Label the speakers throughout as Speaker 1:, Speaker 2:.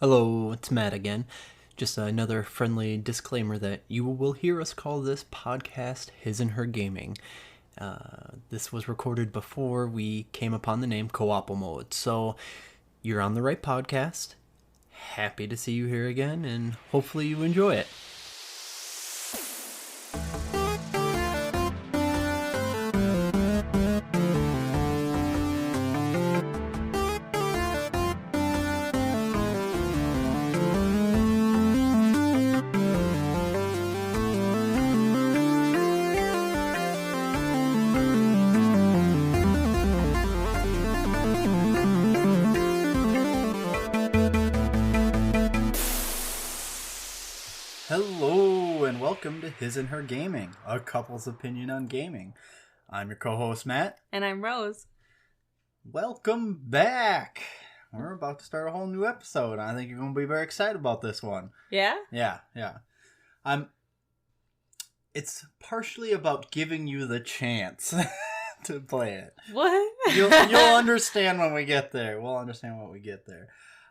Speaker 1: Hello, it's Matt again. Just another friendly disclaimer that you will hear us call this podcast His and Her Gaming. This was recorded before we came upon the name Co-ople mode, so you're on the right podcast. Happy to see you here again, and hopefully you enjoy it. Hello, and welcome to His and Her Gaming, a couple's opinion on gaming. I'm your co-host, Matt.
Speaker 2: And I'm Rose.
Speaker 1: Welcome back. We're about to start a whole new episode. I think you're going to be very excited about this one.
Speaker 2: Yeah?
Speaker 1: Yeah. It's partially about giving you the chance to play it.
Speaker 2: What?
Speaker 1: You'll understand when we get there. We'll understand when we get there.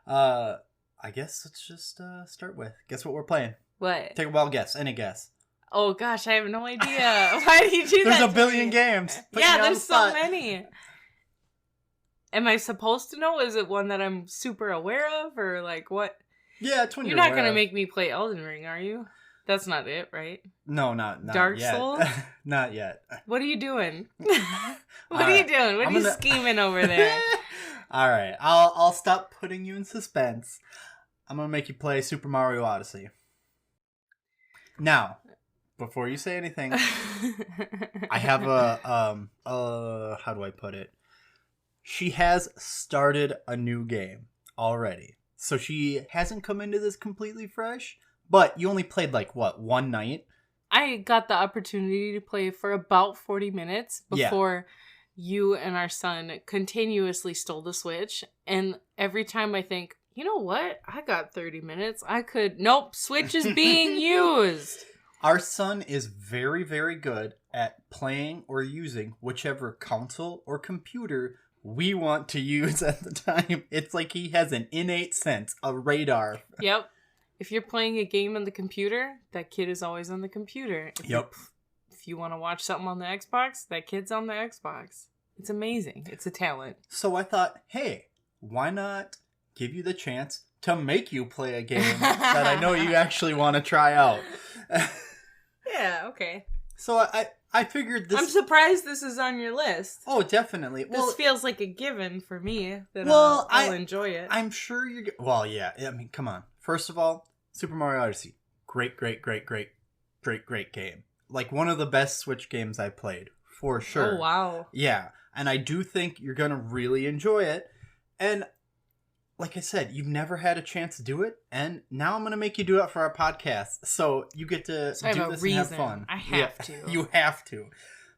Speaker 1: I guess let's just start with, guess what we're playing?
Speaker 2: What?
Speaker 1: Take a wild guess. Any guess.
Speaker 2: Oh gosh, I have no idea. Why do you do that?
Speaker 1: There's a billion games.
Speaker 2: Yeah, there's so many. Am I supposed to know? Is it one that I'm super aware of, or like what?
Speaker 1: Yeah, it's one
Speaker 2: you're not gonna make me play Elden Ring, are you? That's not it, right?
Speaker 1: No, not
Speaker 2: Dark
Speaker 1: yet.
Speaker 2: Souls?
Speaker 1: Not yet.
Speaker 2: What are you doing? What are you doing? What are you scheming over there?
Speaker 1: All right, I'll stop putting you in suspense. I'm gonna make you play Super Mario Odyssey. Now, before you say anything, I have how do I put it? She has started a new game already. So she hasn't come into this completely fresh, but you only played like what, one night?
Speaker 2: I got the opportunity to play for about 40 minutes before you and our son continuously stole the Switch. And every time I think, you know what? I got 30 minutes. Nope, Switch is being used.
Speaker 1: Our son is very, very good at playing or using whichever console or computer we want to use at the time. It's like he has an innate sense, a radar.
Speaker 2: Yep. If you're playing a game on the computer, that kid is always on the computer. If you want to watch something on the Xbox, that kid's on the Xbox. It's amazing. It's a talent.
Speaker 1: So I thought, hey, why not give you the chance to make you play a game that I know you actually want to try out.
Speaker 2: Yeah, okay.
Speaker 1: So I figured this...
Speaker 2: I'm surprised this is on your list.
Speaker 1: Oh, definitely.
Speaker 2: This feels like a given for me that I'll enjoy it.
Speaker 1: I'm sure you're... Well, yeah. I mean, come on. First of all, Super Mario Odyssey. Great game. Like one of the best Switch games I played, for sure.
Speaker 2: Oh, wow.
Speaker 1: Yeah. And I do think you're going to really enjoy it. And like I said, you've never had a chance to do it, and now I'm going to make you do it for our podcast, so you get to do this and have fun.
Speaker 2: I have to.
Speaker 1: You have to.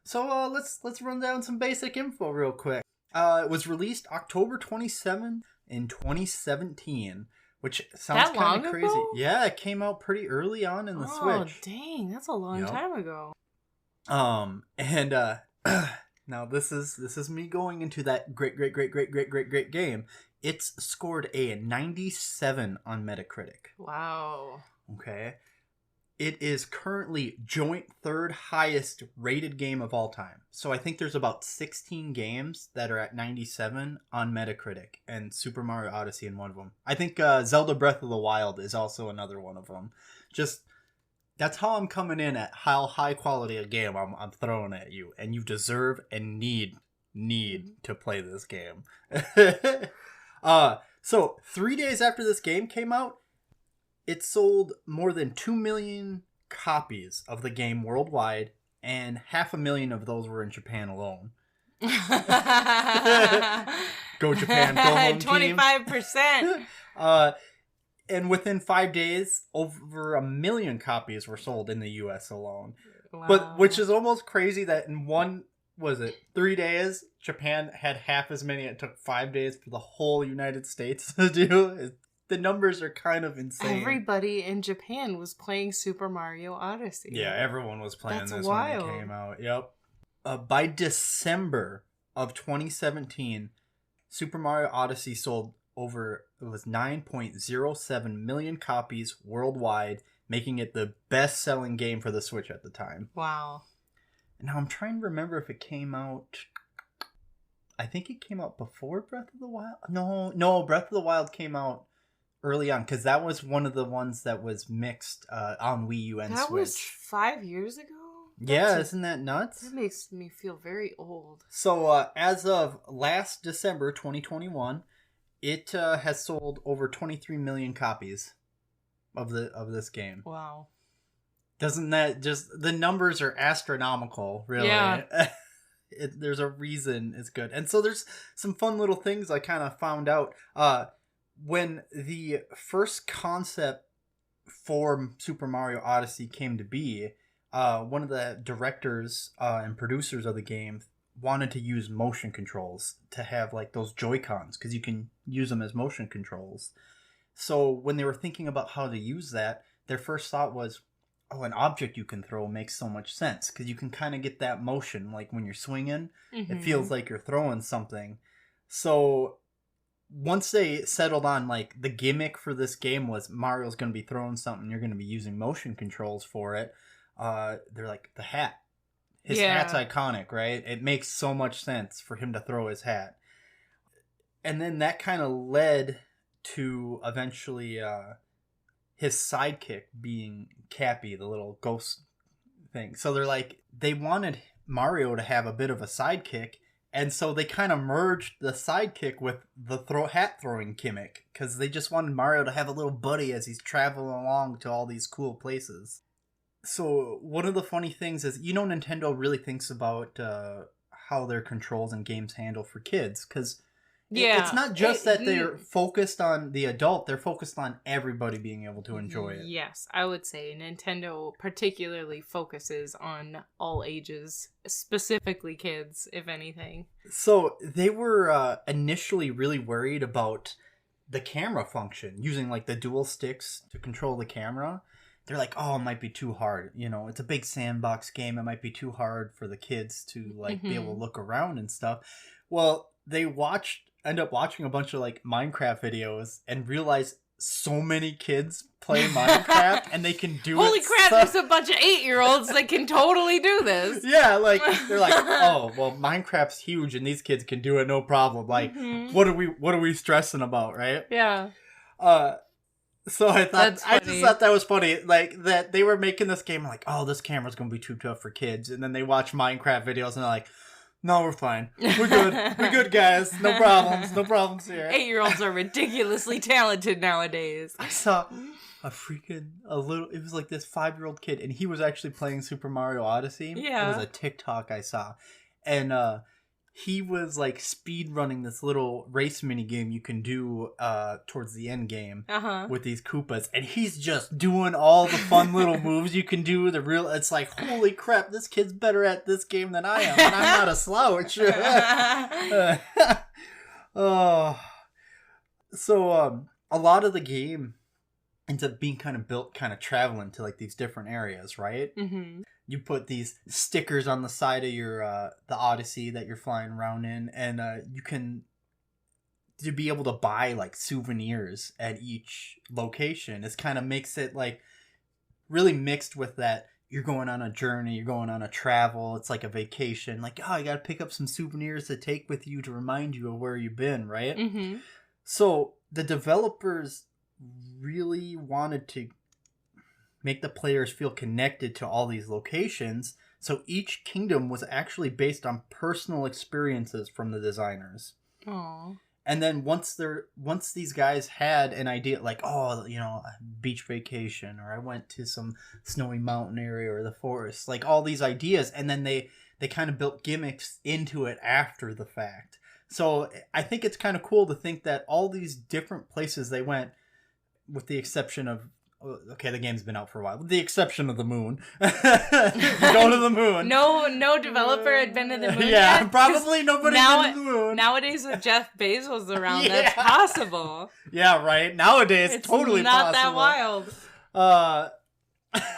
Speaker 1: So let's run down some basic info real quick. It was released October 27 in 2017, which sounds kind of crazy.
Speaker 2: Ago?
Speaker 1: Yeah, it came out pretty early on in the Switch.
Speaker 2: Oh, dang, that's a long time ago.
Speaker 1: And now this is me going into that great game. It's scored a 97 on Metacritic.
Speaker 2: Wow.
Speaker 1: Okay. It is currently joint third highest rated game of all time. So I think there's about 16 games that are at 97 on Metacritic, and Super Mario Odyssey in one of them. I think Zelda Breath of the Wild is also another one of them. Just, that's how I'm coming in at how high quality a game I'm throwing at you. And you deserve and need to play this game. So 3 days after this game came out, it sold more than 2 million copies of the game worldwide, and 500,000 of those were in Japan alone. Go Japan, go home
Speaker 2: 25%.
Speaker 1: And within 5 days, over 1 million copies were sold in the US alone.
Speaker 2: Wow.
Speaker 1: But which is almost crazy that in 3 days, Japan had half as many. It took 5 days for the whole United States to do. The numbers are kind of insane.
Speaker 2: Everybody in Japan was playing Super Mario Odyssey.
Speaker 1: Yeah, everyone was playing
Speaker 2: That's
Speaker 1: this
Speaker 2: wild.
Speaker 1: when it came out. Yep. By December of 2017, Super Mario Odyssey sold it was 9.07 million copies worldwide, making it the best-selling game for the Switch at the time.
Speaker 2: Wow.
Speaker 1: Now I'm trying to remember if it came out. I think it came out before Breath of the Wild. No, Breath of the Wild came out early on, because that was one of the ones that was mixed on Wii U and Switch.
Speaker 2: That was 5 years ago?
Speaker 1: Isn't that nuts?
Speaker 2: That makes me feel very old.
Speaker 1: So as of last December 2021, it has sold over 23 million copies of this game.
Speaker 2: Wow.
Speaker 1: Doesn't that just... The numbers are astronomical, really. Yeah. There's a reason it's good. And so there's some fun little things I kind of found out. When the first concept for Super Mario Odyssey came to be, one of the directors and producers of the game wanted to use motion controls to have like those Joy-Cons, because you can use them as motion controls. So when they were thinking about how to use that, their first thought was, an object you can throw makes so much sense, because you can kind of get that motion, like when you're swinging, it feels like you're throwing something. So once they settled on like the gimmick for this game was Mario's going to be throwing something, you're going to be using motion controls for it. They're like, the hat. His hat's iconic, right? It makes so much sense for him to throw his hat. And then that kind of led to eventually his sidekick being Cappy, the little ghost thing. So they're like, they wanted Mario to have a bit of a sidekick, and so they kind of merged the sidekick with the hat throwing gimmick, because they just wanted Mario to have a little buddy as he's traveling along to all these cool places. So one of the funny things is, Nintendo really thinks about how their controls and games handle for kids, because it's not just that they're focused on the adult, they're focused on everybody being able to enjoy it.
Speaker 2: Yes, I would say Nintendo particularly focuses on all ages, specifically kids, if anything.
Speaker 1: So they were initially really worried about the camera function, using like the dual sticks to control the camera. They're like, it might be too hard. It's a big sandbox game. It might be too hard for the kids to like be able to look around and stuff. Well, they end up watching a bunch of like Minecraft videos and realize so many kids play Minecraft and they can do
Speaker 2: Holy crap, there's a bunch of 8-year-olds that can totally do this.
Speaker 1: Yeah, like they're like, Minecraft's huge and these kids can do it no problem. Like, what are we stressing about, right?
Speaker 2: Yeah.
Speaker 1: So I just thought that was funny, like that they were making this game like, this camera's gonna be too tough for kids, and then they watch Minecraft videos and they're like, no, we're fine. We're good. We're good, guys. No problems here.
Speaker 2: 8-year-olds are ridiculously talented nowadays.
Speaker 1: I saw it was like this 5-year-old kid, and he was actually playing Super Mario Odyssey.
Speaker 2: Yeah.
Speaker 1: It was a TikTok I saw. And he was like speed running this little race mini game you can do towards the end game with these Koopas, and he's just doing all the fun little moves you can do. It's like, holy crap, this kid's better at this game than I am, and I'm not a slouch. So a lot of the game ends up being kind of built, kind of traveling to like these different areas, right? Mm-hmm. You put these stickers on the side of your the Odyssey that you're flying around in, and you can to be able to buy like souvenirs at each location. It kind of makes it like really mixed with that. You're going on a journey, you're going on a travel. It's like a vacation. Like, you got to pick up some souvenirs to take with you to remind you of where you've been, right? Mm-hmm. So the developers really wanted to make the players feel connected to all these locations. So each kingdom was actually based on personal experiences from the designers.
Speaker 2: Aww.
Speaker 1: And then once these guys had an idea, like, a beach vacation, or I went to some snowy mountain area or the forest, like all these ideas, and then they kind of built gimmicks into it after the fact. So I think it's kind of cool to think that all these different places they went, with the exception of, the game's been out for a while, with the exception of the moon. You go to the moon.
Speaker 2: No developer had been to the moon
Speaker 1: Yeah,
Speaker 2: yet,
Speaker 1: probably nobody's been to the moon.
Speaker 2: Nowadays with Jeff Bezos around, that's possible.
Speaker 1: Yeah, right? Nowadays,
Speaker 2: it's
Speaker 1: totally
Speaker 2: not
Speaker 1: possible.
Speaker 2: Not that wild.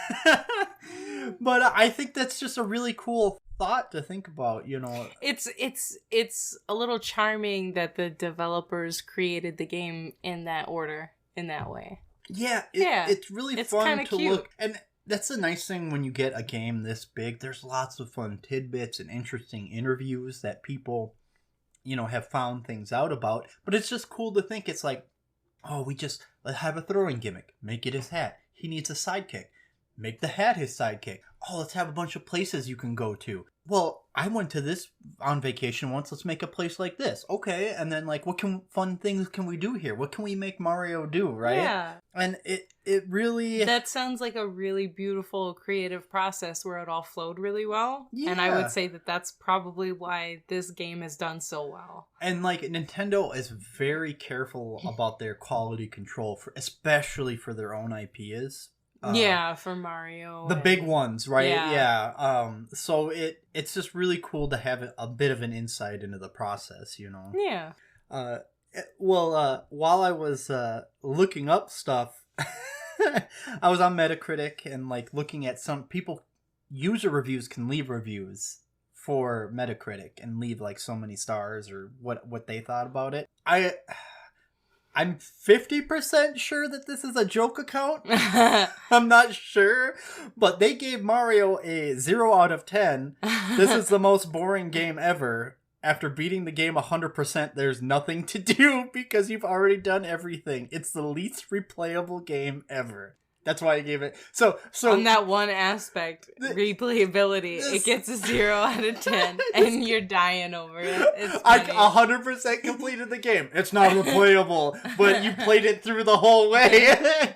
Speaker 1: But I think that's just a really cool thought to think about, you know.
Speaker 2: It's a little charming that the developers created the game in that order, in that way.
Speaker 1: Yeah, it's really fun to
Speaker 2: cute.
Speaker 1: look. And that's the nice thing when you get a game this big. There's lots of fun tidbits and interesting interviews that people, you know, have found things out about. But it's just cool to think it's like, oh, let's have a throwing gimmick. Make it his hat. He needs a sidekick. Make the hat his sidekick. Oh, let's have a bunch of places you can go to. Well, I went to this on vacation once. Let's make a place like this. Okay, and then like, what fun things can we do here? What can we make Mario do, right?
Speaker 2: Yeah.
Speaker 1: And it really...
Speaker 2: That sounds like a really beautiful creative process where it all flowed really well.
Speaker 1: Yeah.
Speaker 2: And I would say that that's probably why this game has done so well.
Speaker 1: And like, Nintendo is very careful about their quality control, especially for their own IPs.
Speaker 2: For Mario.
Speaker 1: The big ones, right?
Speaker 2: Yeah.
Speaker 1: So it's just really cool to have a bit of an insight into the process, you know?
Speaker 2: Yeah.
Speaker 1: While I was looking up stuff, I was on Metacritic and like looking at some people, user reviews can leave reviews for Metacritic and leave like so many stars or what they thought about it. I'm 50% sure that this is a joke account. I'm not sure. But they gave Mario a 0 out of 10. This is the most boring game ever. After beating the game 100%, there's nothing to do because you've already done everything. It's the least replayable game ever. That's why I gave it. So
Speaker 2: on that one aspect, replayability, it gets a 0 out of 10, and you're dying over it. It's
Speaker 1: I 100% completed the game. It's not replayable, but you played it through the whole way.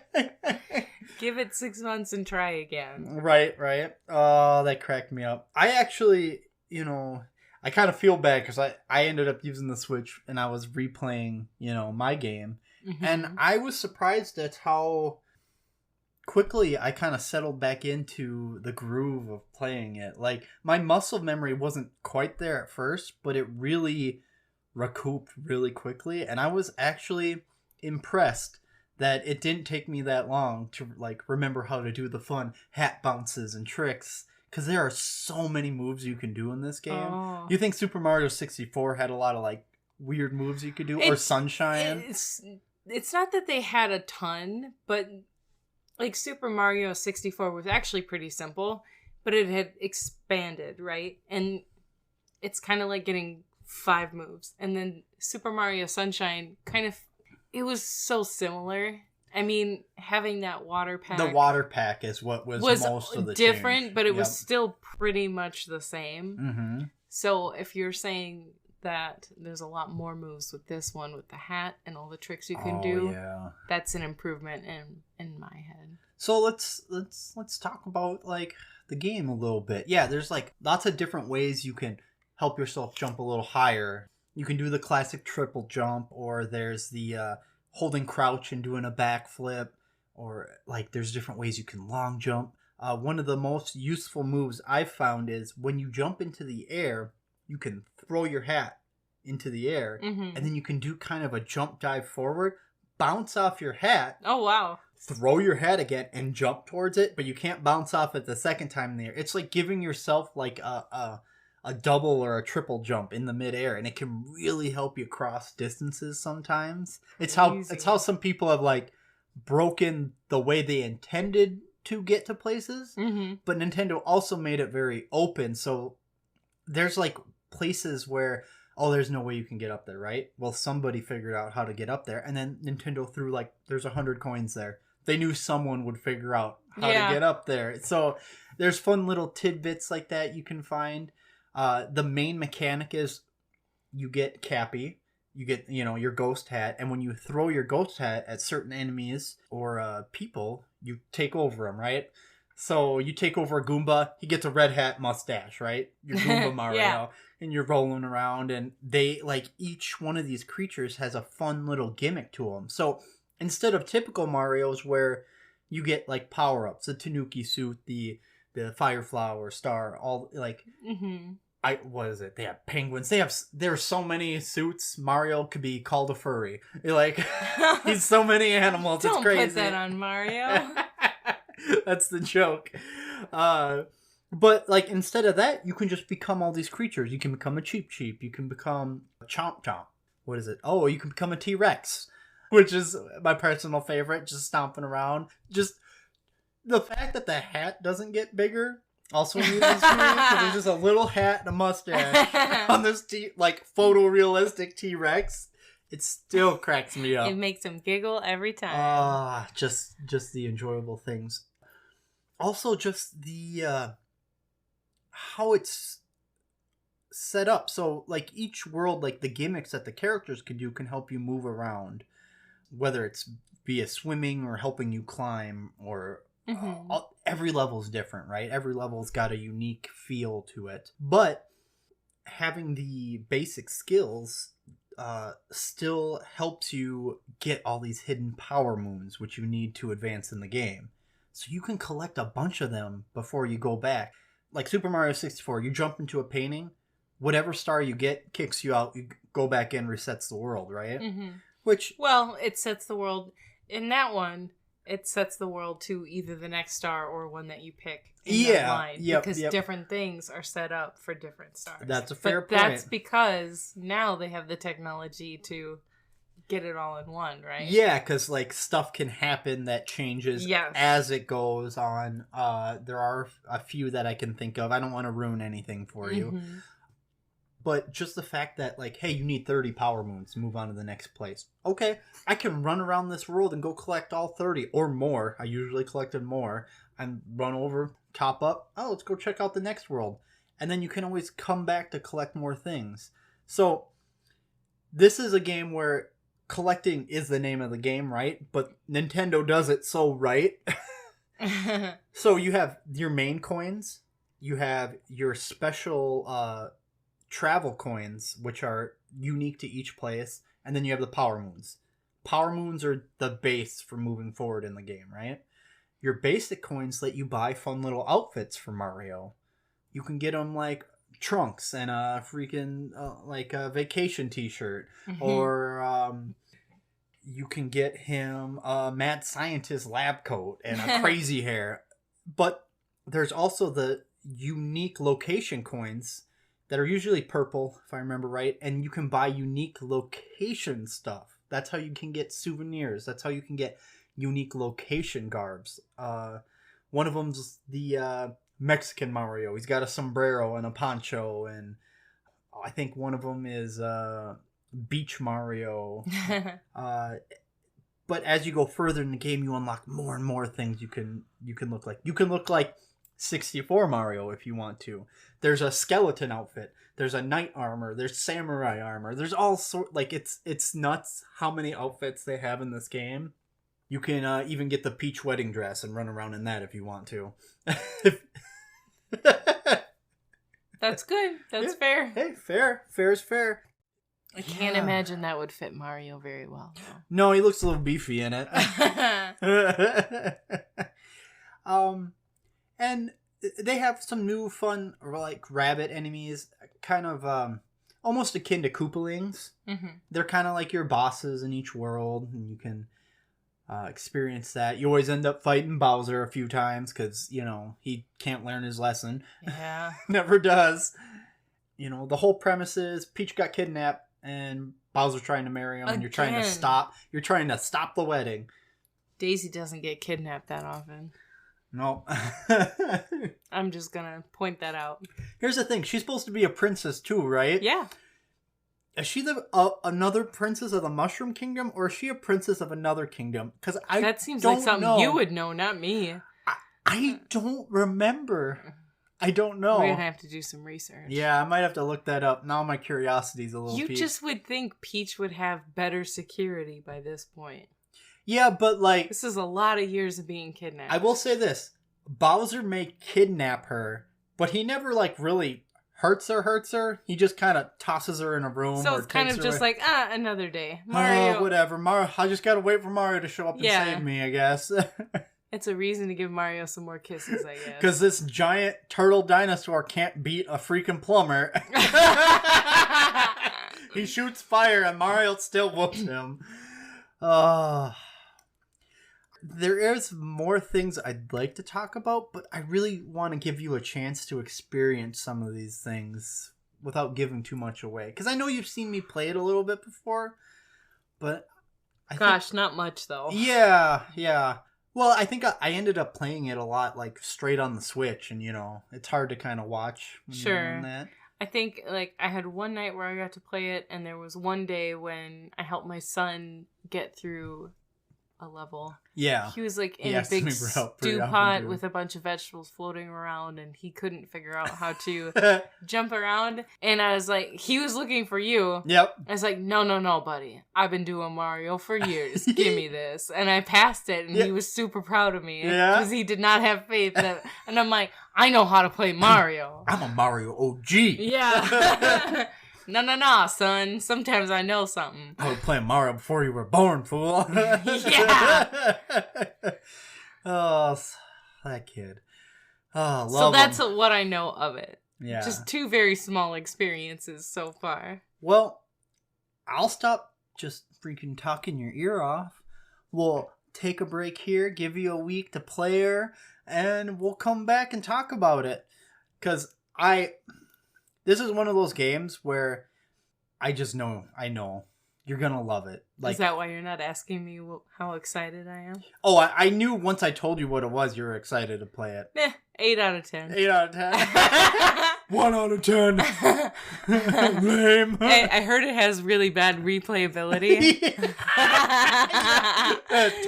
Speaker 2: Give it 6 months and try again.
Speaker 1: Right. Oh, that cracked me up. I actually, you know, I kind of feel bad because I ended up using the Switch and I was replaying, you know, my game, and I was surprised at how quickly I kind of settled back into the groove of playing it. Like, my muscle memory wasn't quite there at first, but it really recouped really quickly, and I was actually impressed that it didn't take me that long to like remember how to do the fun hat bounces and tricks, because there are so many moves you can do in this game. You think Super Mario 64 had a lot of like weird moves you could do, or Sunshine?
Speaker 2: It's not that they had a ton, but like Super Mario 64 was actually pretty simple, but it had expanded, right? And it's kind of like getting 5 moves. And then Super Mario Sunshine it was so similar. I mean, having that water pack.
Speaker 1: The water pack is what was most of the
Speaker 2: different,
Speaker 1: change.
Speaker 2: But it was still pretty much the same.
Speaker 1: Mm-hmm.
Speaker 2: So if you're saying that there's a lot more moves with this one, with the hat and all the tricks you can do, that's an improvement in my head. So
Speaker 1: let's talk about like the game a little bit. Yeah, there's like lots of different ways you can help yourself jump a little higher. You can do the classic triple jump, or there's the holding crouch and doing a backflip, or like there's different ways you can long jump. One of the most useful moves I've found is when you jump into the air, you can throw your hat into the air, and then you can do kind of a jump dive forward, bounce off your hat.
Speaker 2: Oh, wow.
Speaker 1: Throw your hat again and jump towards it, but you can't bounce off it the second time in the air. It's like giving yourself like a double or a triple jump in the midair, and it can really help you cross distances sometimes. It's how some people have like broken the way they intended to get to places, but Nintendo also made it very open, so there's like places where, oh, there's no way you can get up there, right? Well, somebody figured out how to get up there, and then Nintendo threw like, there's 100 coins there. They knew someone would figure out how to get up there. So there's fun little tidbits like that you can find. The main mechanic is you get Cappy, you get, you know, your ghost hat, and when you throw your ghost hat at certain enemies or people, you take over them, right? So you take over a Goomba, he gets a red hat mustache, right? Your Goomba Mario, and you're rolling around, and they, like, each one of these creatures has a fun little gimmick to them. So instead of typical Marios where you get, like, power-ups, the Tanuki suit, the Fire Flower Star, all, like... what is it? They have penguins. There are so many suits. Mario could be called a furry. Like, he's so many animals. It's crazy.
Speaker 2: Don't put that on Mario.
Speaker 1: That's the joke. But like instead of that, you can just become all these creatures. You can become a Cheep Cheep. You can become a Chomp Chomp. What is it? Oh, you can become a T-Rex, which is my personal favorite. Just stomping around. Just the fact that the hat doesn't get bigger also amuses me, because there's just a little hat and a mustache on this photorealistic T-Rex. It still cracks me up.
Speaker 2: It makes him giggle every time.
Speaker 1: Just the enjoyable things. Also, just the how it's set up. So, like, each world, like, the gimmicks that the characters can do can help you move around. Whether it's via swimming or helping you climb, or every level is different, right? Every level's got a unique feel to it. But having the basic skills still helps you get all these hidden power moons, which you need to advance in the game. So you can collect a bunch of them before you go back. Like Super Mario 64, you jump into a painting, whatever star you get kicks you out, you go back in, resets the world, right?
Speaker 2: Well, it sets the world, in that one, it sets the world to either the next star or one that you pick in that line. Because different things are set up for different stars.
Speaker 1: That's a fair point.
Speaker 2: That's because now they have the technology to get it all in one, right?
Speaker 1: Yeah, because like stuff can happen that changes as it goes on. There are a few that I can think of. I don't want to ruin anything for you. But just the fact that, like, hey, you need 30 power moons to move on to the next place. Okay, I can run around this world and go collect all 30 or more. I usually collected more. And run over, top up. Oh, let's go check out the next world. And then you can always come back to collect more things. So this is a game where collecting is the name of the game, right? But Nintendo does it so right. So you have your main coins. You have your special travel coins, which are unique to each place, and then you have the power moons. Power moons are the base for moving forward in the game, right? Your basic coins let you buy fun little outfits for Mario. You can get them like trunks and a freaking like a vacation t-shirt, or you can get him a mad scientist lab coat and a crazy hair. But there's also the unique location coins that are usually purple, if I remember right, and you can buy unique location stuff. That's how you can get souvenirs. That's how you can get unique location garbs. One of them's the Mexican Mario. He's got a sombrero and a poncho, and I think one of them is Beach Mario. But as you go further in the game, you unlock more and more things you can look like. You can look like 64 Mario if you want to. There's a skeleton outfit. There's a knight armor. There's samurai armor. There's all sort, like, it's nuts how many outfits they have in this game. You can even get the Peach wedding dress and run around in that if you want to.
Speaker 2: That's good. That's fair.
Speaker 1: Hey, fair. Fair is fair.
Speaker 2: I can't imagine that would fit Mario very well, though.
Speaker 1: No, he looks a little beefy in it. And they have some new fun, like, rabbit enemies, kind of almost akin to Koopalings. They're kind of like your bosses in each world, and you can experience that. You always end up fighting Bowser a few times because, you know, he can't learn his lesson.
Speaker 2: Yeah.
Speaker 1: Never does. You know, the whole premise is Peach got kidnapped and Bowser's trying to marry him, and you're trying to stop the wedding.
Speaker 2: Daisy doesn't get kidnapped that often.
Speaker 1: No.
Speaker 2: I'm just gonna point that out.
Speaker 1: Here's the thing. She's supposed to be a princess too, right?
Speaker 2: Yeah.
Speaker 1: Is she another princess of the Mushroom Kingdom, or is she a princess of another kingdom? Because
Speaker 2: that seems like something you would know, not me.
Speaker 1: I don't remember. I don't know.
Speaker 2: We're gonna have to do some research.
Speaker 1: Yeah, I might have to look that up. Now my curiosity's a little.
Speaker 2: You just would think Peach would have better security by this point.
Speaker 1: Yeah, but like...
Speaker 2: This is a lot of years of being kidnapped.
Speaker 1: I will say this. Bowser may kidnap her, but he never, like, really hurts her. He just kind of tosses her in a room.
Speaker 2: So it's kind of just like, another day. Mario.
Speaker 1: Whatever. I just gotta wait for Mario to show up and save me, I guess.
Speaker 2: It's a reason to give Mario some more kisses, I guess.
Speaker 1: Because this giant turtle dinosaur can't beat a freaking plumber. He shoots fire and Mario still whoops him. there is more things I'd like to talk about, but I really want to give you a chance to experience some of these things without giving too much away. Because I know you've seen me play it a little bit before, but
Speaker 2: not much though.
Speaker 1: Yeah. Well, I think I ended up playing it a lot, like, straight on the Switch, and, it's hard to kind of watch when you're doing that.
Speaker 2: I think, like, I had one night where I got to play it, and there was one day when I helped my son get through a level.
Speaker 1: Yeah.
Speaker 2: He was, like, in a big stew pot with a bunch of vegetables floating around, and he couldn't figure out how to jump around. And I was like, he was looking for you.
Speaker 1: Yep.
Speaker 2: I was like, no, buddy. I've been doing Mario for years. Give me this. And I passed it, and he was super proud of me.
Speaker 1: Yeah.
Speaker 2: Because he did not have faith that... And I'm like, I know how to play Mario.
Speaker 1: I'm a Mario OG.
Speaker 2: Yeah. No, son. Sometimes I know something.
Speaker 1: I was playing Mario before you were born, fool.
Speaker 2: Yeah.
Speaker 1: Oh, that kid. Oh, love
Speaker 2: So that's
Speaker 1: him.
Speaker 2: what I know of it.
Speaker 1: Yeah.
Speaker 2: Just 2 very small experiences so far.
Speaker 1: Well, I'll stop just freaking talking your ear off. We'll take a break here, give you a week to play her, and we'll come back and talk about it. Because this is one of those games where I know you're going to love it. Like,
Speaker 2: is that why you're not asking me how excited I am?
Speaker 1: Oh, I knew once I told you what it was, you were excited to play it.
Speaker 2: 8 out of 10.
Speaker 1: 8 out of 10. 1 out of 10. Lame.
Speaker 2: I heard it has really bad replayability.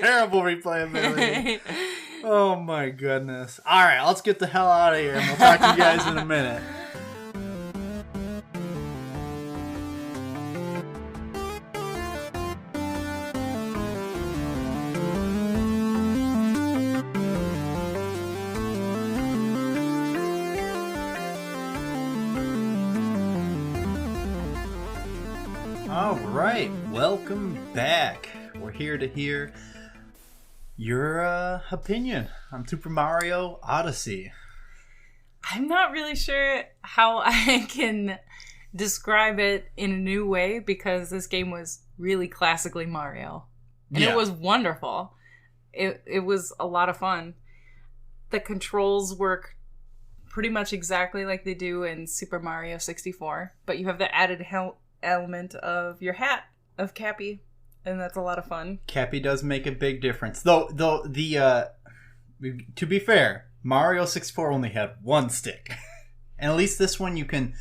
Speaker 1: Terrible replayability. Oh my goodness. Alright, let's get the hell out of here and we'll talk to you guys in a minute. Alright, welcome back. We're here to hear your opinion on Super Mario Odyssey.
Speaker 2: I'm not really sure how I can describe it in a new way because this game was really classically Mario. And It was wonderful. It was a lot of fun. The controls work pretty much exactly like they do in Super Mario 64, but you have the added element of your hat of Cappy, and that's a lot of fun. Cappy
Speaker 1: does make a big difference. Though the to be fair, Mario 64 only had one stick. And at least this one you can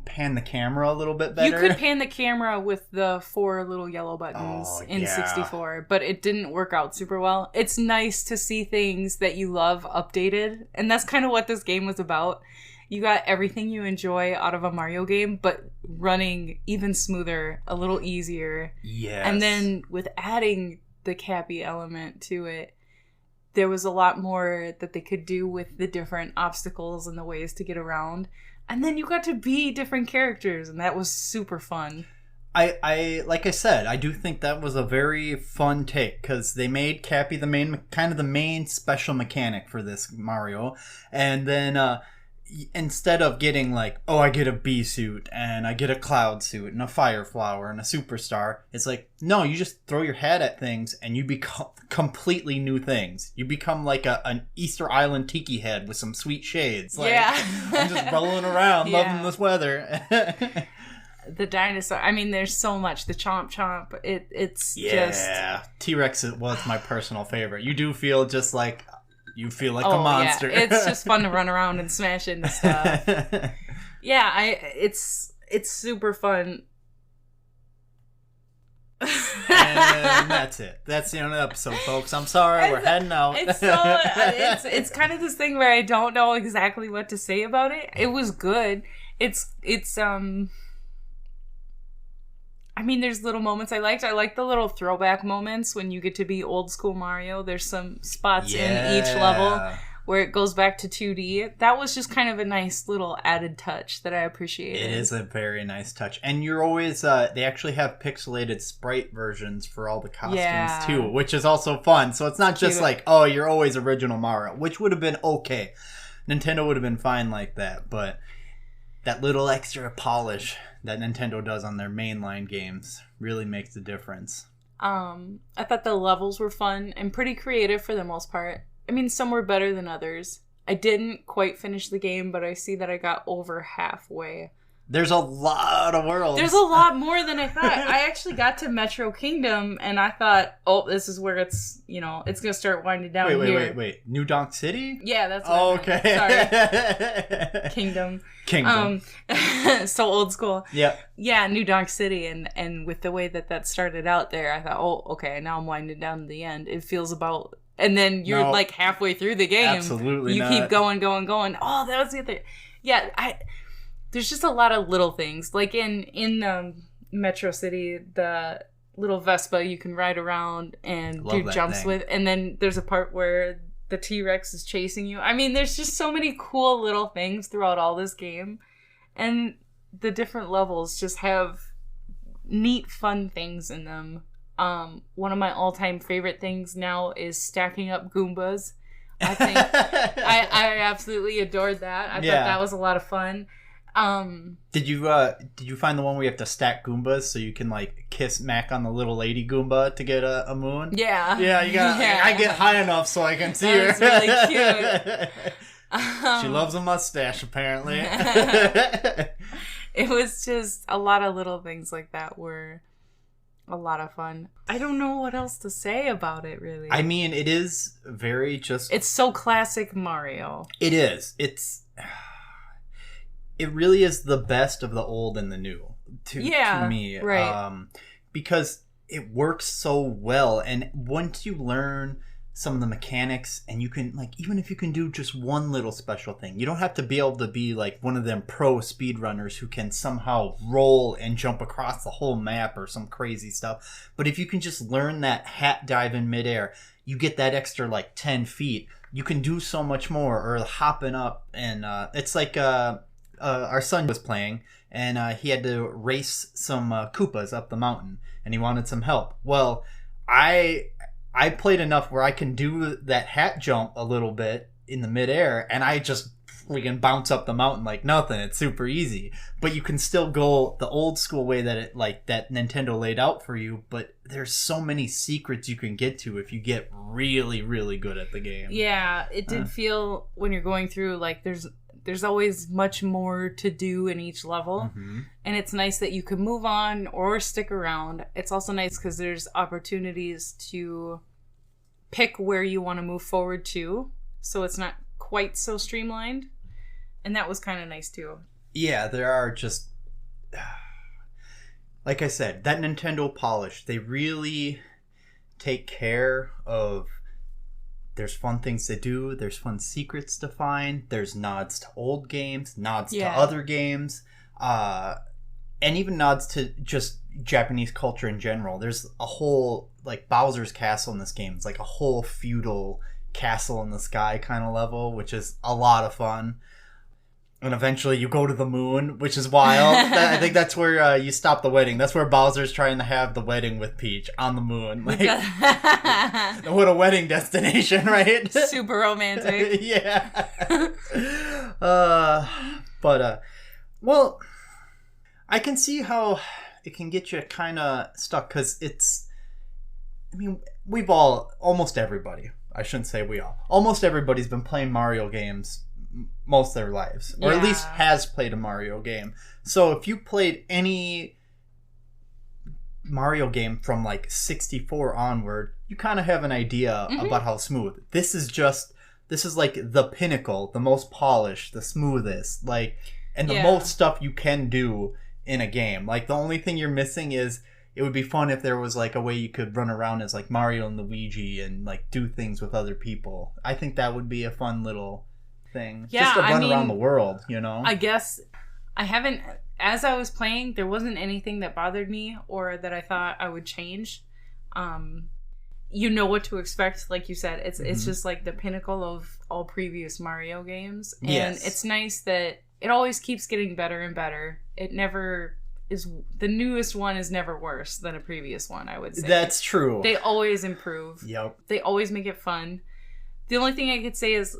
Speaker 1: pan the camera a little bit better.
Speaker 2: You could pan the camera with the 4 little yellow buttons in 64, but it didn't work out super well. It's nice to see things that you love updated, and that's kind of what this game was about. You got everything you enjoy out of a Mario game, but running even smoother, a little easier.
Speaker 1: Yes.
Speaker 2: And then with adding the Cappy element to it, there was a lot more that they could do with the different obstacles and the ways to get around. And then you got to be different characters, and that was super fun.
Speaker 1: I like I said, I do think that was a very fun take, because they made Cappy the main special mechanic for this Mario. And then instead of getting like, oh, I get a bee suit and I get a cloud suit and a fire flower and a superstar, it's like, no, you just throw your head at things and you become completely new things. You become like an Easter Island tiki head with some sweet shades. Like, I'm just rolling around loving this weather.
Speaker 2: The dinosaur, I mean, there's so much. The Chomp Chomp, it's just...
Speaker 1: Yeah, T-Rex was my personal favorite. You do feel just like... You feel like a monster.
Speaker 2: Yeah. It's just fun to run around and smash into stuff. It's super fun.
Speaker 1: And that's it. That's the end of the episode, folks. I'm sorry, we're heading out.
Speaker 2: It's kind of this thing where I don't know exactly what to say about it. It was good. I mean, there's little moments I liked. I like the little throwback moments when you get to be old school Mario. There's some spots in each level where it goes back to 2D. That was just kind of a nice little added touch that I appreciated.
Speaker 1: It is a very nice touch. And you're always, they actually have pixelated sprite versions for all the costumes too, which is also fun. So it's not just like, oh, you're always original Mario, which would have been okay. Nintendo would have been fine like that, but that little extra polish that Nintendo does on their mainline games really makes a difference.
Speaker 2: I thought the levels were fun and pretty creative for the most part. I mean, some were better than others. I didn't quite finish the game, but I see that I got over halfway.
Speaker 1: There's a lot of worlds.
Speaker 2: There's a lot more than I thought. I actually got to Metro Kingdom, and I thought, oh, this is where it's, it's going to start winding down here.
Speaker 1: Wait. New Donk City?
Speaker 2: Yeah, that's what I meant. Sorry. Kingdom. So old school.
Speaker 1: Yeah.
Speaker 2: Yeah, New Donk City, and with the way that started out there, I thought, oh, okay, now I'm winding down to the end. It feels about... And then you're like halfway through the game.
Speaker 1: Absolutely
Speaker 2: You keep going. Oh, that was the other... Yeah, there's just a lot of little things. Like in Metro City, the little Vespa you can ride around and do jumps with. And then there's a part where the T-Rex is chasing you. I mean, there's just so many cool little things throughout all this game. And the different levels just have neat, fun things in them. One of my all-time favorite things now is stacking up Goombas. I think I absolutely adored that. I thought that was a lot of fun.
Speaker 1: Did you find the one where you have to stack Goombas so you can like kiss Mac on the little lady Goomba to get a moon?
Speaker 2: Yeah.
Speaker 1: Yeah, you got. Yeah. I get high enough so I can see her.
Speaker 2: That's really cute.
Speaker 1: She loves a mustache, apparently.
Speaker 2: It was just a lot of little things like that were a lot of fun. I don't know what else to say about it, really.
Speaker 1: I mean, it is very just...
Speaker 2: It's so classic Mario.
Speaker 1: It is. It really is the best of the old and the new to me.
Speaker 2: Right.
Speaker 1: Because it works so well. And once you learn some of the mechanics and you can, like, even if you can do just one little special thing, you don't have to be able to be like one of them pro speedrunners who can somehow roll and jump across the whole map or some crazy stuff. But if you can just learn that hat dive in midair, you get that extra like 10 feet. You can do so much more, or hopping up. And it's like... our son was playing, and he had to race some Koopas up the mountain, and he wanted some help. Well, I played enough where I can do that hat jump a little bit in the midair, and I just freaking bounce up the mountain like nothing. It's super easy. But you can still go the old school way that that Nintendo laid out for you, but there's so many secrets you can get to if you get really, really good at the game.
Speaker 2: Yeah, it did feel when you're going through, like, there's always much more to do in each level. Mm-hmm. And it's nice that you can move on or stick around. It's also nice because there's opportunities to pick where you want to move forward to. So it's not quite so streamlined. And that was kind of nice too. Yeah,
Speaker 1: there are just... Like I said, that Nintendo polish, they really take care of... There's fun things to do. There's fun secrets to find. There's nods to old games, nods to other games, and even nods to just Japanese culture in general. There's a whole, like, Bowser's Castle in this game. It's like a whole feudal castle in the sky kind of level, which is a lot of fun. And eventually you go to the moon, which is wild. I think that's where you stop the wedding. That's where Bowser's trying to have the wedding with Peach, on the moon. Like, what a wedding destination, right?
Speaker 2: Super romantic.
Speaker 1: Yeah. Well, I can see how it can get you kind of stuck, because it's... I mean, almost everybody, I shouldn't say we all, almost everybody's been playing Mario games most of their lives, or at least has played a Mario game. So if you played any Mario game from like 64 onward, you kind of have an idea about how smooth. This is like the pinnacle, the most polished, the smoothest, like, and the most stuff you can do in a game. Like, the only thing you're missing is, it would be fun if there was like a way you could run around as like Mario and Luigi and like do things with other people. I think that would be a fun little thing.
Speaker 2: Yeah,
Speaker 1: just to run around the world, you know?
Speaker 2: I guess I haven't, as I was playing, there wasn't anything that bothered me or that I thought I would change. You know what to expect, like you said. It's just like the pinnacle of all previous Mario games. And it's nice that it always keeps getting better and better. It never is, the newest one is never worse than a previous one, I would say.
Speaker 1: That's true.
Speaker 2: They always improve.
Speaker 1: Yep.
Speaker 2: They always make it fun. The only thing I could say is,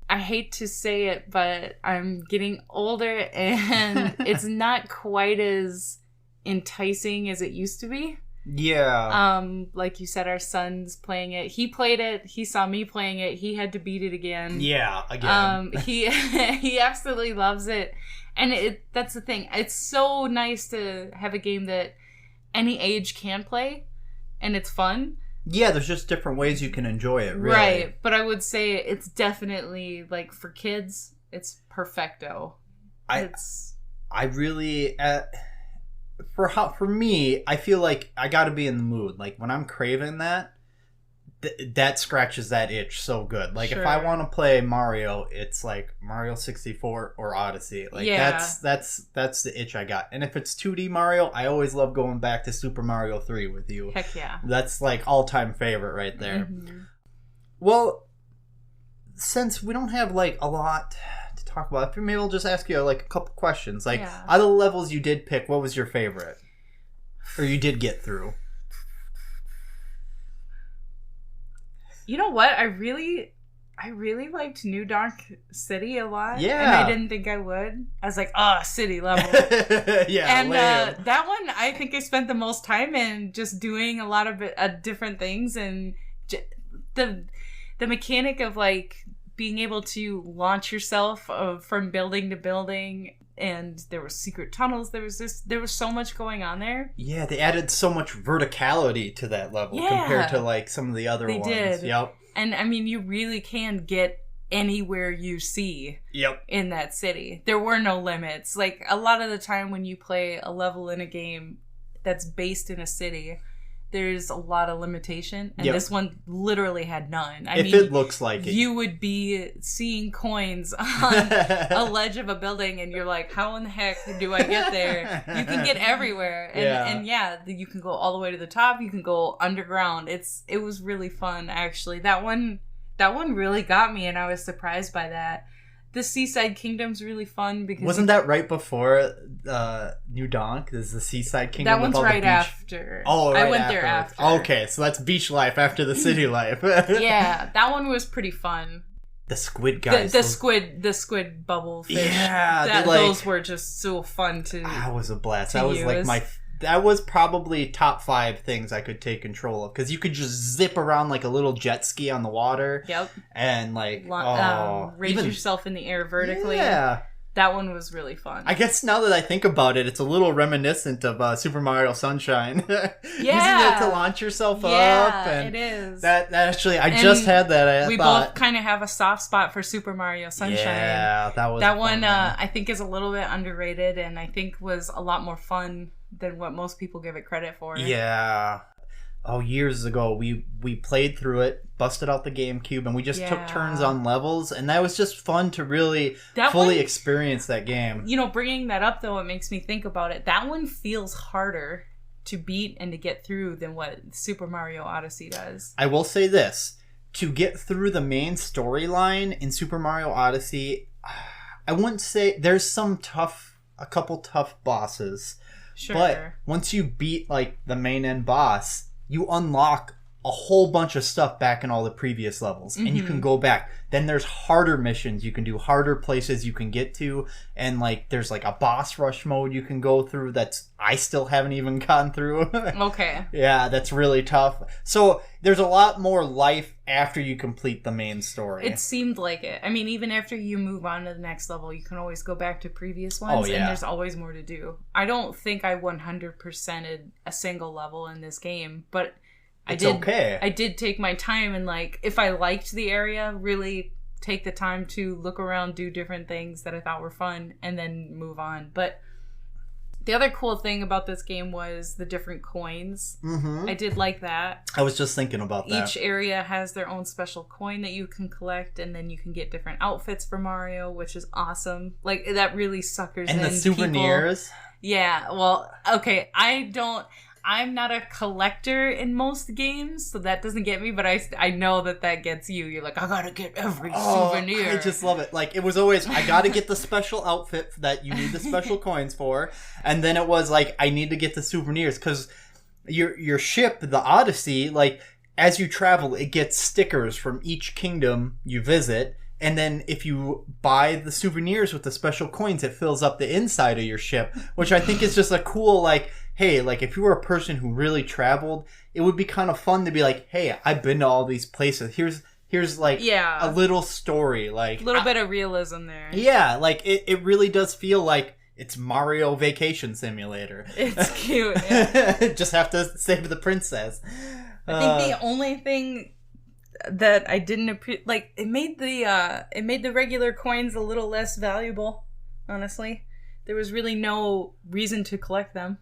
Speaker 2: I hate to say it, but I'm getting older and it's not quite as enticing as it used to be.
Speaker 1: Yeah.
Speaker 2: Like you said, our son's playing it. He played it. He saw me playing it. He had to beat it again.
Speaker 1: Yeah, again.
Speaker 2: He absolutely loves it. And that's the thing. It's so nice to have a game that any age can play, and it's fun.
Speaker 1: Yeah, there's just different ways you can enjoy it, really.
Speaker 2: Right, but I would say it's definitely, like, for kids, it's perfecto.
Speaker 1: I really... For me, I feel like I gotta be in the mood. Like, when I'm craving that, that scratches that itch so good. Like,
Speaker 2: Sure.
Speaker 1: if I want to play Mario, it's like Mario 64 or Odyssey. Like, that's the itch I got. And if it's 2D Mario, I always love going back to Super Mario 3 with you.
Speaker 2: Heck yeah.
Speaker 1: That's, like, all-time favorite right there.
Speaker 2: Mm-hmm.
Speaker 1: Well, since we don't have, like, a lot to talk about, maybe I'll just ask you, like, a couple questions. Like, out of the levels you did pick, what was your favorite? Or you did get through?
Speaker 2: You know what? I really liked New Donk City a lot.
Speaker 1: Yeah.
Speaker 2: And I didn't think I would. I was like, city level.
Speaker 1: Yeah.
Speaker 2: And that one, I think I spent the most time in just doing a lot of different things. And the mechanic of, like, being able to launch yourself from building to building. And there were secret tunnels. There was so much going on there.
Speaker 1: Yeah, they added so much verticality to that level compared to, like, some of the other ones. They did. Yep.
Speaker 2: And I mean, you really can get anywhere you see.
Speaker 1: Yep. In
Speaker 2: that city. There were no limits. Like, a lot of the time when you play a level in a game that's based in a city, there's a lot of limitation, and this one literally had none. I mean,
Speaker 1: it looks like it.
Speaker 2: You would be seeing coins on a ledge of a building, and you're like, how in the heck do I get there? You can get everywhere. And you can go all the way to the top, you can go underground. It was really fun, actually. That one really got me, and I was surprised by that. The Seaside Kingdom's really fun because...
Speaker 1: Wasn't that right before New Donk? Is the Seaside Kingdom?
Speaker 2: That one's right after.
Speaker 1: Oh, right.
Speaker 2: I went there after.
Speaker 1: Okay, so that's beach life after the city life.
Speaker 2: Yeah, that one was pretty fun.
Speaker 1: The squid guys.
Speaker 2: The squid bubble fish.
Speaker 1: Yeah.
Speaker 2: Those were just so fun to
Speaker 1: That was a blast. That was like that was probably top 5 things I could take control of, because you could just zip around like a little jet ski on the water.
Speaker 2: Yep.
Speaker 1: And like
Speaker 2: raise yourself in the air vertically.
Speaker 1: Yeah.
Speaker 2: That one was really fun.
Speaker 1: I guess now that I think about it, it's a little reminiscent of Super Mario Sunshine.
Speaker 2: Yeah.
Speaker 1: Using it to launch yourself up.
Speaker 2: Yeah, it is.
Speaker 1: That actually, I just had that.
Speaker 2: We both kind of have a soft spot for Super Mario Sunshine.
Speaker 1: Yeah, that one.
Speaker 2: I think is a little bit underrated, and I think was a lot more fun than what most people give it credit for.
Speaker 1: Yeah. Oh, years ago, we played through it, busted out the GameCube, and we just took turns on levels, and that was just fun to really fully experience that game.
Speaker 2: You know, bringing that up, though, it makes me think about it. That one feels harder to beat and to get through than what Super Mario Odyssey does.
Speaker 1: I will say this. To get through the main storyline in Super Mario Odyssey, I wouldn't say... There's a couple tough bosses.
Speaker 2: Sure.
Speaker 1: But once you beat, like, the main end boss... you unlock a whole bunch of stuff back in all the previous levels, and you can go back. Then there's harder missions you can do, harder places you can get to, and like there's like a boss rush mode you can go through that's I still haven't even gotten through.
Speaker 2: Okay.
Speaker 1: Yeah, that's really tough. So there's a lot more life after you complete the main story.
Speaker 2: It seemed like it. I mean, even after you move on to the next level, you can always go back to previous ones, and there's always more to do. I don't think I 100%ed a single level in this game, but I did take my time, and like if I liked the area, really take the time to look around, do different things that I thought were fun, and then move on. But the other cool thing about this game was the different coins. I did like that.
Speaker 1: I was just thinking about that.
Speaker 2: Each area has their own special coin that you can collect, and then you can get different outfits for Mario, which is awesome. Like, that really suckers in
Speaker 1: the souvenirs.
Speaker 2: People. Yeah, well, okay, I'm not a collector in most games, so that doesn't get me, but I know that gets you. You're like, I gotta get every souvenir.
Speaker 1: I just love it. Like, it was always, I gotta get the special outfit that you need the special coins for, and then it was like, I need to get the souvenirs, because your ship, the Odyssey, like, as you travel, it gets stickers from each kingdom you visit, and then if you buy the souvenirs with the special coins, it fills up the inside of your ship, which I think is just a cool, like, hey, like if you were a person who really traveled, it would be kind of fun to be like, hey, I've been to all these places. Here's like a little story, like
Speaker 2: a little bit of realism there.
Speaker 1: Yeah, like it really does feel like it's Mario Vacation Simulator.
Speaker 2: It's cute. Yeah.
Speaker 1: Just have to save the princess.
Speaker 2: I think the only thing that I didn't appreciate, like, it made the regular coins a little less valuable. Honestly, there was really no reason to collect them.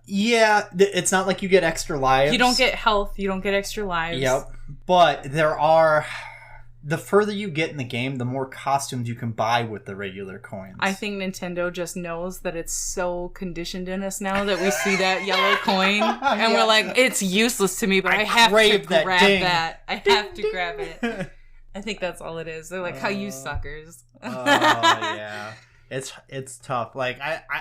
Speaker 1: Yeah, it's not like you get extra lives.
Speaker 2: You don't get health. You don't get extra lives.
Speaker 1: Yep, but there are. The further you get in the game, the more costumes you can buy with the regular coins.
Speaker 2: I think Nintendo just knows that it's so conditioned in us now that we see that yellow coin and we're like, it's useless to me, but I have to grab that. I have to grab it. I think that's all it is. They're like, how you suckers.
Speaker 1: Oh, yeah. It's tough. Like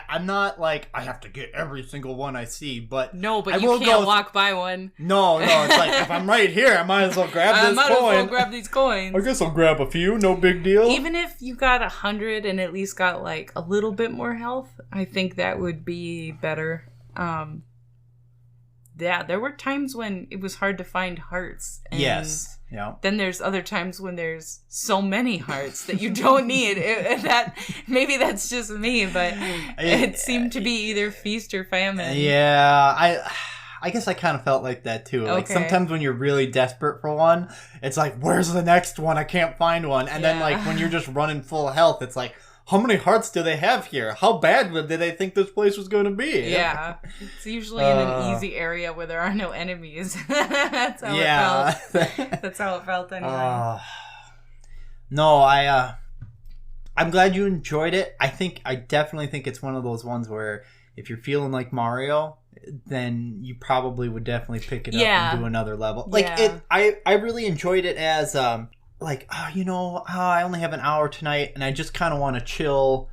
Speaker 1: I'm not like I have to get every single one I see, but
Speaker 2: no, but you can't walk by one.
Speaker 1: No, it's like if I'm right here, I might as well grab this coin. I might as well
Speaker 2: grab these coins.
Speaker 1: I guess I'll grab a few. No big deal.
Speaker 2: Even if you got 100 and at least got like a little bit more health, I think that would be better. Yeah, there were times when it was hard to find hearts. And
Speaker 1: yes. Yeah.
Speaker 2: Then there's other times when there's so many hearts that you don't need. Maybe that's just me, but it seemed to be either feast or famine.
Speaker 1: Yeah, I guess I kind of felt like that too. Like sometimes when you're really desperate for one, it's like, where's the next one? I can't find one. And then like when you're just running full health, it's like, how many hearts do they have here? How bad did they think this place was going to be?
Speaker 2: Yeah. It's usually in an easy area where there are no enemies. That's how it felt. That's how it felt anyway.
Speaker 1: No, I'm glad you enjoyed it. I definitely think it's one of those ones where if you're feeling like Mario, then you probably would definitely pick it up and do another level. Like I really enjoyed it as I only have an hour tonight and I just kind of want to chill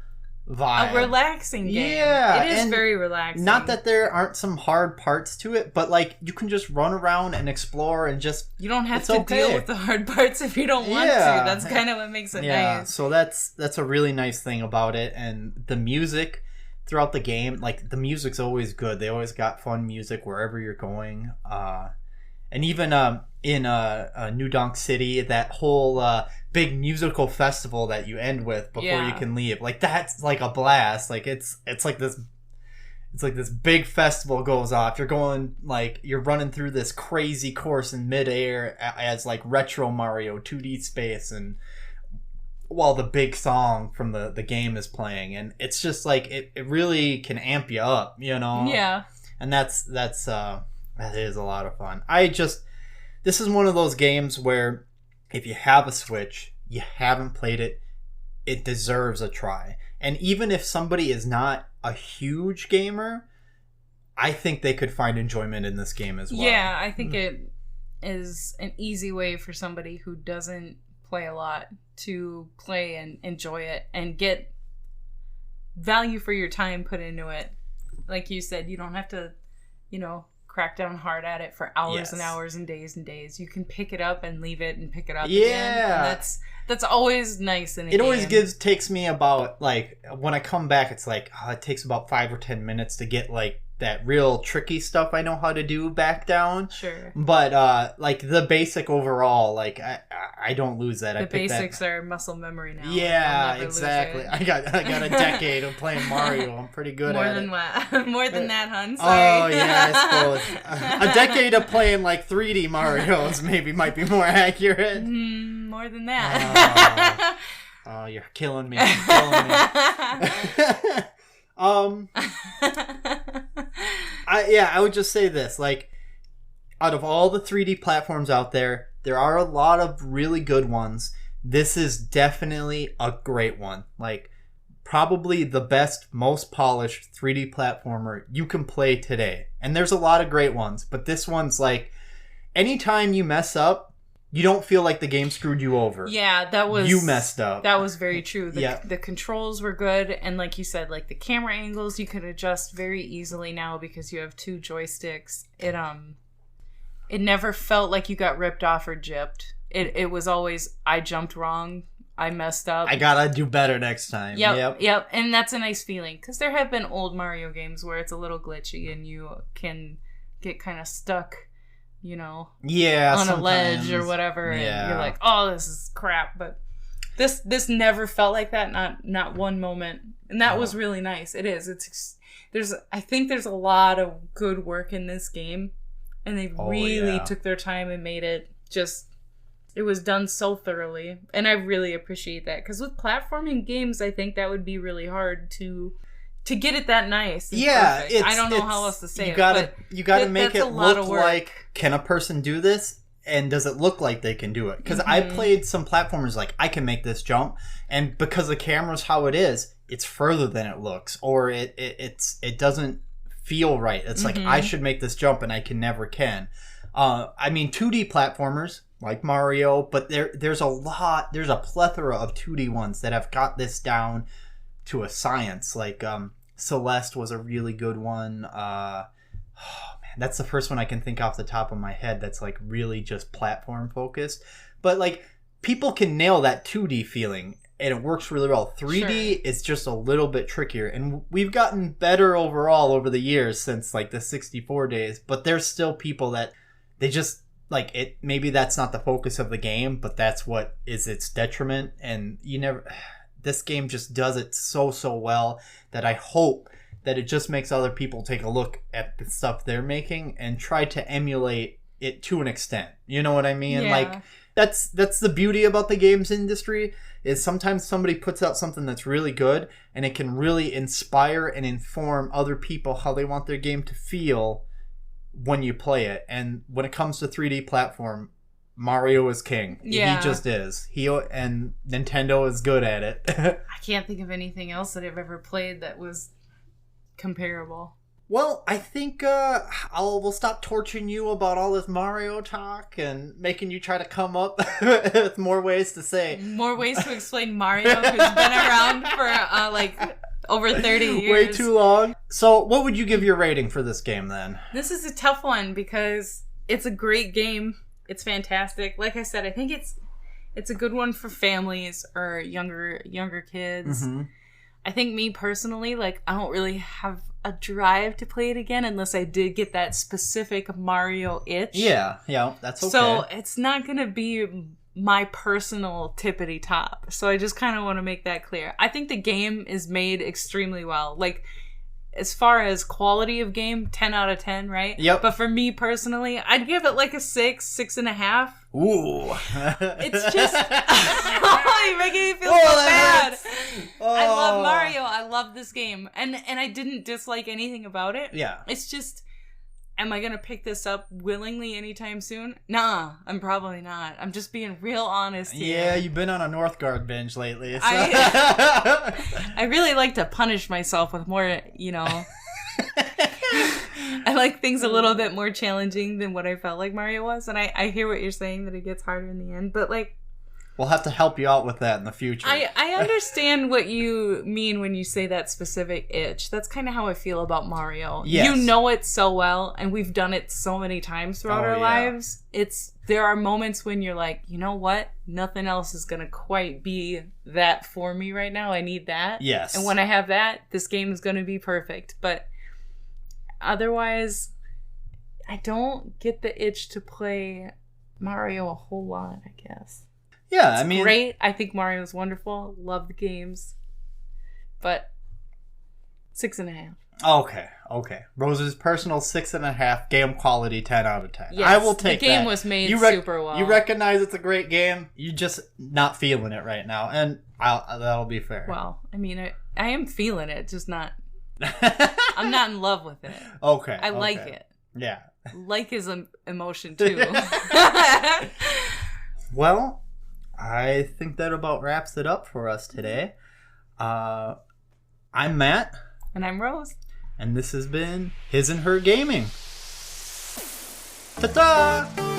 Speaker 1: vibe.
Speaker 2: A relaxing game.
Speaker 1: Yeah.
Speaker 2: It is very relaxing.
Speaker 1: Not that there aren't some hard parts to it, but like you can just run around and explore and just...
Speaker 2: You don't have to deal with the hard parts if you don't want to. That's kind of what makes it nice.
Speaker 1: So that's a really nice thing about it. And the music throughout the game, like the music's always good. They always got fun music wherever you're going. And even in New Donk City, that whole big musical festival that you end with before you can leave, like that's like a blast. Like it's like this big festival goes off. You're going like you're running through this crazy course in midair as like retro Mario 2D space, and while the big song from the game is playing, and it's just like it really can amp you up, you know?
Speaker 2: Yeah.
Speaker 1: And that is a lot of fun. This is one of those games where if you have a Switch, you haven't played it, it deserves a try. And even if somebody is not a huge gamer, I think they could find enjoyment in this game as well.
Speaker 2: Yeah, I think it is an easy way for somebody who doesn't play a lot to play and enjoy it and get value for your time put into it. Like you said, you don't have to, crack down hard at it for hours and hours and days. You can pick it up and leave it and pick it up again. And that's always nice in a game.
Speaker 1: It always takes me about, like, when I come back, it's like, it takes about 5 or 10 minutes to get, like, that real tricky stuff I know how to do back down.
Speaker 2: Sure.
Speaker 1: But, like, the basic overall, like, I don't lose that.
Speaker 2: The basics are muscle memory now.
Speaker 1: Yeah, exactly. I got a decade of playing Mario. I'm pretty good at it.
Speaker 2: More than that, hun. Sorry.
Speaker 1: Oh, yeah, I suppose. A decade of playing, like, 3D Marios might be more accurate.
Speaker 2: More than that.
Speaker 1: Oh, you're killing me. I would just say this, like, out of all the 3D platforms out there, there are a lot of really good ones. This is definitely a great one. Like, probably the best, most polished 3D platformer you can play today. And there's a lot of great ones, but this one's like, anytime you mess up, you don't feel like the game screwed you over.
Speaker 2: Yeah,
Speaker 1: you messed up.
Speaker 2: That was very true. The controls were good, and like you said, like the camera angles you could adjust very easily now because you have 2 joysticks. It never felt like you got ripped off or gypped. It was always, I jumped wrong. I messed up.
Speaker 1: I gotta do better next time.
Speaker 2: Yep. And that's a nice feeling. Because there have been old Mario games where it's a little glitchy and you can get kind of stuck, on a ledge or whatever.
Speaker 1: Yeah.
Speaker 2: And you're like, oh, this is crap. But this never felt like that. Not one moment. And that was really nice. It is. I think there's a lot of good work in this game. And they really took their time and made it it was done so thoroughly. And I really appreciate that. Because with platforming games, I think that would be really hard to get it that nice.
Speaker 1: Yeah.
Speaker 2: I don't know how else to say
Speaker 1: you gotta make it look like, can a person do this? And does it look like they can do it? Because I played some platformers like, I can make this jump. And because the camera's how it is, it's further than it looks. Or it doesn't feel right. It's like, I should make this jump and I never can. 2D platformers like Mario, but there's a plethora of 2D ones that have got this down to a science. Like Celeste was a really good one. That's the first one I can think off the top of my head that's like really just platform focused. But like people can nail that 2D feeling and it works really well. 3D is just a little bit trickier, and we've gotten better overall over the years since like the 64 days, but there's still people that they just like it. Maybe that's not the focus of the game, but that's what is its detriment. And this game just does it so well that I hope that it just makes other people take a look at the stuff they're making and try to emulate it to an extent. You know what I mean?
Speaker 2: Yeah.
Speaker 1: Like that's the beauty about the games industry, is sometimes somebody puts out something that's really good and it can really inspire and inform other people how they want their game to feel when you play it. And when it comes to 3D platform, Mario is king.
Speaker 2: Yeah.
Speaker 1: He just is. And Nintendo is good at it.
Speaker 2: I can't think of anything else that I've ever played that was comparable.
Speaker 1: Well, I think we'll stop torturing you about all this Mario talk and making you try to come up with more ways to say.
Speaker 2: More ways to explain Mario, who's been around for over 30 years.
Speaker 1: Way too long. So what would you give your rating for this game then?
Speaker 2: This is a tough one because it's a great game. It's fantastic. Like I said, I think it's a good one for families or younger kids. Mm-hmm. I think me personally, like, I don't really have a drive to play it again unless I did get that specific Mario itch.
Speaker 1: Yeah, that's okay.
Speaker 2: So it's not going to be my personal tippity top. So I just kind of want to make that clear. I think the game is made extremely well. Like, as far as quality of game, 10 out of 10, right?
Speaker 1: Yep.
Speaker 2: But for me personally, I'd give it like a 6.5.
Speaker 1: Ooh.
Speaker 2: It's just... oh, you're making me feel so bad.
Speaker 1: Oh.
Speaker 2: I love Mario. I love this game. And I didn't dislike anything about it.
Speaker 1: Yeah.
Speaker 2: It's just... Am I going to pick this up willingly anytime soon? Nah, I'm probably not. I'm just being real honest here.
Speaker 1: Yeah, you've been on a Northgard binge lately. So.
Speaker 2: I really like to punish myself with more, I like things a little bit more challenging than what I felt like Mario was. And I hear what you're saying, that it gets harder in the end. But, like...
Speaker 1: We'll have to help you out with that in the future.
Speaker 2: I understand what you mean when you say that specific itch. That's kind of how I feel about Mario.
Speaker 1: Yes.
Speaker 2: You know it so well, and we've done it so many times throughout our lives. There are moments when you're like, you know what? Nothing else is going to quite be that for me right now. I need that.
Speaker 1: Yes.
Speaker 2: And when I have that, this game is going to be perfect. But otherwise, I don't get the itch to play Mario a whole lot, I guess.
Speaker 1: Yeah,
Speaker 2: it's great. I think Mario's wonderful. Love the games. But 6.5.
Speaker 1: Okay. Rose's personal 6.5, game quality 10 out of 10.
Speaker 2: Yes,
Speaker 1: I will take that.
Speaker 2: The game was made super well.
Speaker 1: You recognize it's a great game. You just not feeling it right now, and that'll be fair.
Speaker 2: Well, I mean, I am feeling it, just not... I'm not in love with it.
Speaker 1: Okay.
Speaker 2: I like it.
Speaker 1: Yeah.
Speaker 2: Like is an emotion, too.
Speaker 1: Well... I think that about wraps it up for us today. I'm Matt.
Speaker 2: And I'm Rose.
Speaker 1: And this has been His and Her Gaming. Ta-ta!